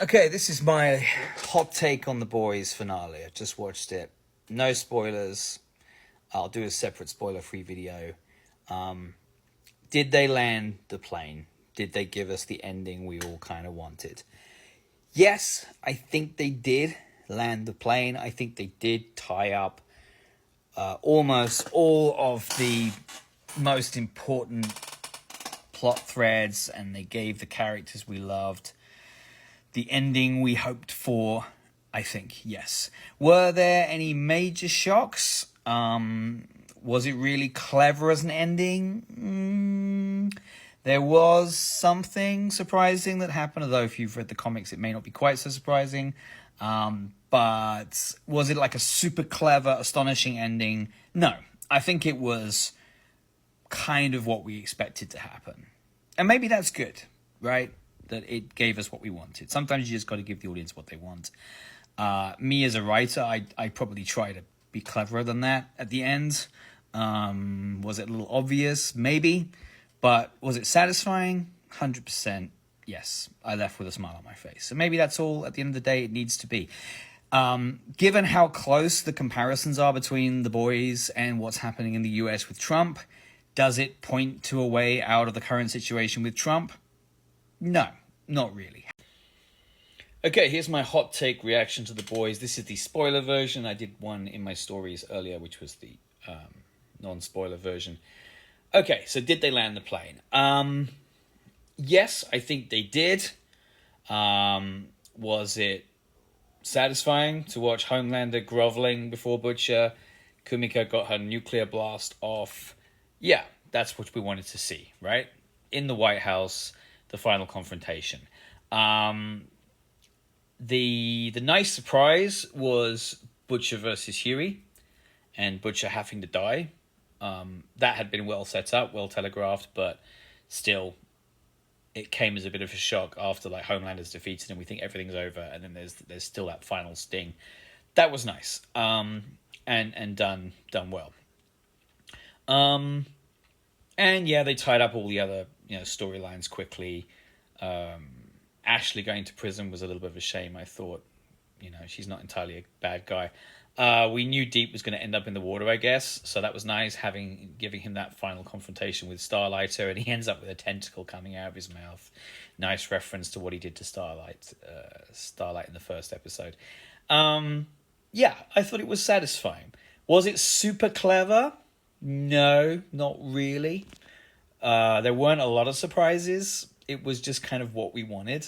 Okay, this is my hot take on The Boys finale. I just watched it. No spoilers. I'll do a separate spoiler-free video. Did they land the plane? Did they give us the ending we all kind of wanted? Yes, I think they did land the plane. I think they did tie up almost all of the most important plot threads, and they gave the characters we loved the ending we hoped for. I think, yes. Were there any major shocks? Was it really clever as an ending? There was something surprising that happened, although if you've read the comics, it may not be quite so surprising. But was it like a super clever, astonishing ending? No. I think it was kind of what we expected to happen. And maybe that's good, right? That it gave us what we wanted. Sometimes you just got to give the audience what they want. Me as a writer, I probably try to be cleverer than that at the end. Was it a little obvious? Maybe. But was it satisfying? 100% yes. I left with a smile on my face. So maybe that's all at the end of the day it needs to be. Given how close the comparisons are between The Boys and what's happening in the US with Trump, does it point to a way out of the current situation with Trump? No, not really. Okay, here's my hot take reaction to The Boys. This is the spoiler version. I did one in my stories earlier, which was the non-spoiler version. Okay, so did they land the plane? Yes, I think they did. Was it satisfying to watch Homelander groveling before Butcher? Kumiko got her nuclear blast off. Yeah, that's what we wanted to see, right? In the White House, the final confrontation. The nice surprise was Butcher versus Huey, and Butcher having to die. That had been well set up, well telegraphed, but still, it came as a bit of a shock after like Homelander's defeated and we think everything's over, and then there's still that final sting. That was nice, and done well. And yeah, they tied up all the other storylines quickly. Ashley going to prison was a little bit of a shame. I thought, she's not entirely a bad guy. We knew Deep was going to end up in the water, I guess, so that was nice, giving him that final confrontation with Starlighter, and he ends up with a tentacle coming out of his mouth. Nice reference to what he did to Starlight in the first episode. Yeah, I thought it was satisfying. Was it super clever? No, not really. There weren't a lot of surprises. It was just kind of what we wanted.